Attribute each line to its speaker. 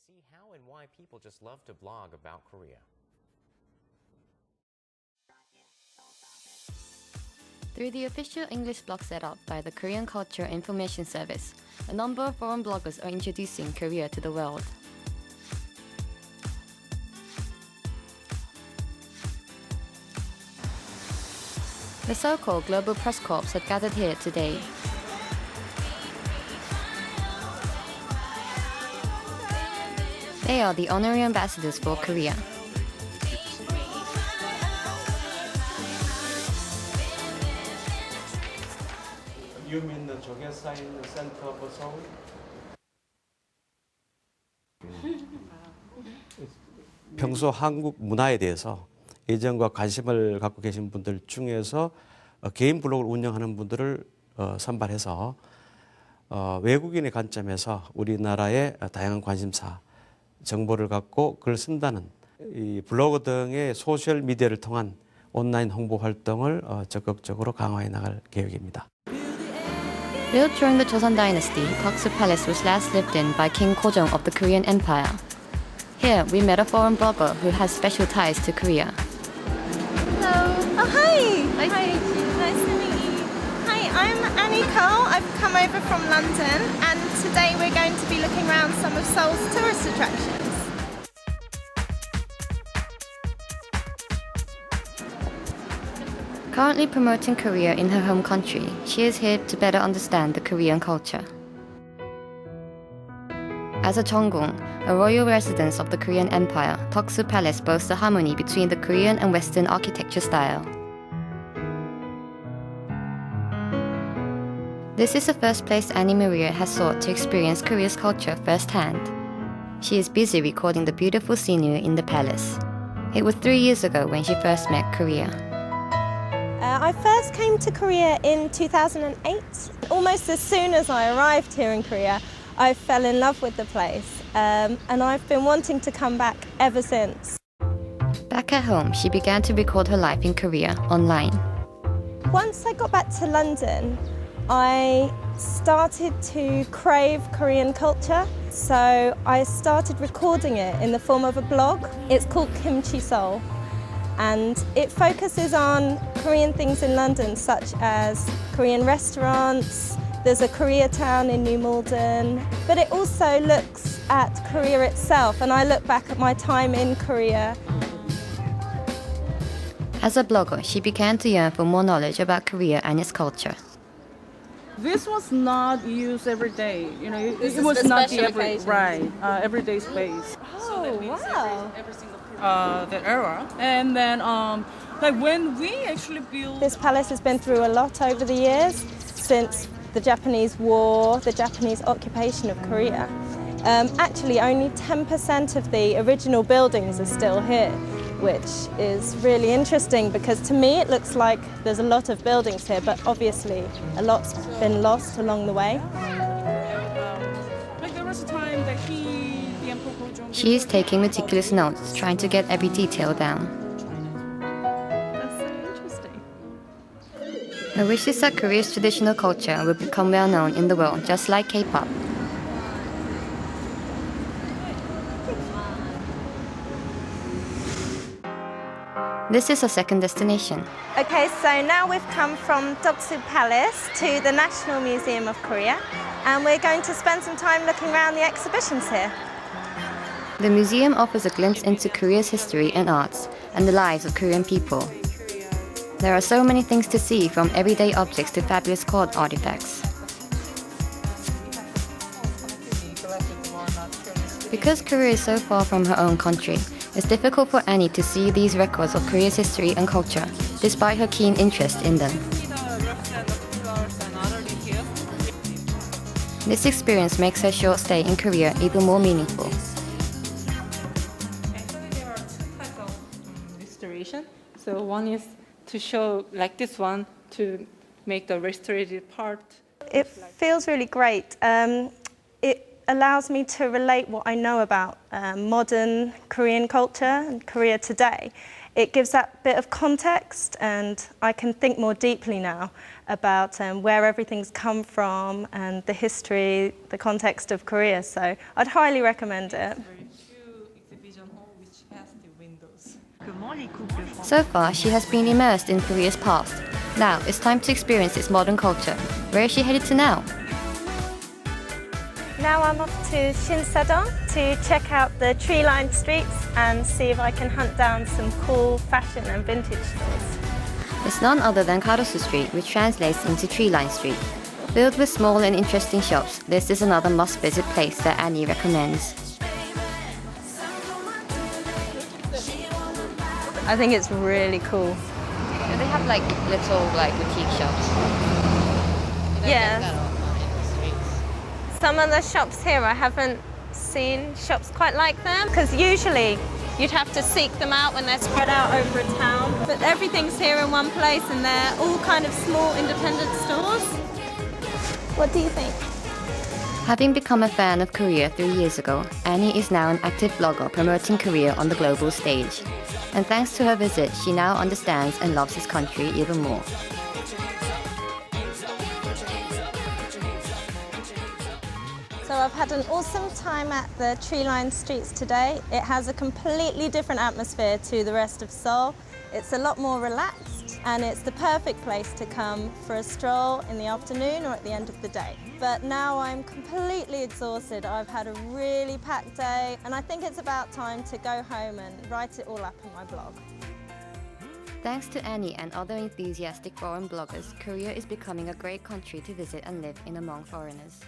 Speaker 1: See how and why people just love to blog about Korea.
Speaker 2: Through the official English blog set up by the Korean Culture Information Service, a number of foreign bloggers are introducing Korea to the world. The so-called Global Press Corps had gathered here today. They are the honorary ambassadors for Korea.
Speaker 3: You mean the Jogasign Center of Seoul? 평소 한국 문화에 대해서 애정과 관심을 갖고 계신 분들 중에서 개인 블로그를 운영하는 분들을 선발해서 외국인의 관점에서 우리나라의 다양한 관심사, 정보를 갖고 글을 쓴다는 이 블로그 등의 소셜 미디어를 통한 온라인 홍보 활동을 적극적으로 강화해 나갈 계획입니다.
Speaker 2: Built during the Joseon Dynasty, Garosu Palace was last lived in by King Gojong of the Korean Empire. Here, we met a foreign blogger who has special ties to Korea.
Speaker 4: Hello. Oh, hi. Nice to meet you. Nice to meet you. Hi, I'm Annie Cole. I've come over from London, and today we're going to be looking around some of Seoul's tourist attractions.
Speaker 2: Currently promoting Korea in her home country, she is here to better understand the Korean culture. As a Cheonggung, a royal residence of the Korean Empire, Garosu Palace boasts a harmony between the Korean and Western architecture style. This is the first place Annie Maria has sought to experience Korea's culture firsthand. She is busy recording the beautiful scenery in the palace. It was 3 years ago when she first met Korea.
Speaker 4: I first came to Korea in 2008. Almost as soon as I arrived here in Korea, I fell in love with the place, and I've been wanting to come back ever since.
Speaker 2: Back at home, she began to record her life in Korea online.
Speaker 4: Once I got back to London, I started to crave Korean culture, so I started recording it in the form of a blog. It's called Kimchi Seoul, and it focuses on Korean things in London, such as Korean restaurants. There's a Koreatown in New Malden, but it also looks at Korea itself, and I look back at my time in Korea.
Speaker 2: As a blogger, she began to yearn for more knowledge about Korea and its culture.
Speaker 5: This was not used every day, you know.
Speaker 4: This
Speaker 5: It
Speaker 4: is
Speaker 5: was
Speaker 4: for
Speaker 5: not
Speaker 4: special
Speaker 5: the everyday space.
Speaker 4: Oh, wow.
Speaker 5: That era, and then like when we actually built
Speaker 4: This palace has been through a lot over the years, since the Japanese War, the Japanese occupation of Korea. Actually, only 10% of the original buildings are still here, which is really interesting because to me it looks like there's a lot of buildings here, but obviously a lot's been lost along the way.
Speaker 5: like there was a time that the Emperor Gojong.
Speaker 2: She is taking meticulous notes, trying to get every detail down.
Speaker 5: That's so interesting.
Speaker 2: Her wish is that Korea's traditional culture will become well known in the world, just like K-pop. This is her second destination.
Speaker 4: Okay, so now we've come from Garosu Palace to the National Museum of Korea, and we're going to spend some time looking around the exhibitions here.
Speaker 2: The museum offers a glimpse into Korea's history and arts, and the lives of Korean people. There are so many things to see, from everyday objects to fabulous court artifacts. Because Korea is so far from her own country, it's difficult for Annie to see these records of Korea's history and culture, despite her keen interest in them. This experience makes her short stay in Korea even more meaningful.
Speaker 6: There are two types of restoration. So one is to show, like this one, to make the restored part.
Speaker 4: It feels really great. It allows me to relate what I know about modern Korean culture and Korea today. It gives that bit of context, and I can think more deeply now about where everything's come from and the history, the context of Korea. So I'd highly recommend it.
Speaker 2: So far, she has been immersed in Korea's past. Now, it's time to experience its modern culture. Where is she headed to now?
Speaker 4: Now I'm off to Shinsadong to check out the tree-lined streets and see if I can hunt down some cool fashion and vintage stores.
Speaker 2: It's none other than Garosu Street, which translates into Tree-Line Street. Filled with small and interesting shops, this is another must-visit place that Annie recommends.
Speaker 4: I think it's really cool.
Speaker 2: They have like little boutique shops.
Speaker 4: Yeah. Some of the shops here I haven't seen shops quite like them because usually you'd have to seek them out when they're spread out over a town. But everything's here in one place and they're all kind of small independent stores. What do you think?
Speaker 2: Having become a fan of Korea 3 years ago, Annie is now an active blogger promoting Korea on the global stage. And thanks to her visit, she now understands and loves his country even more.
Speaker 4: So I've had an awesome time at the tree-lined streets today. It has a completely different atmosphere to the rest of Seoul. It's a lot more relaxed and it's the perfect place to come for a stroll in the afternoon or at the end of the day. But now I'm completely exhausted. I've had a really packed day and I think it's about time to go home and write it all up in my blog.
Speaker 2: Thanks to Annie and other enthusiastic foreign bloggers, Korea is becoming a great country to visit and live in among foreigners.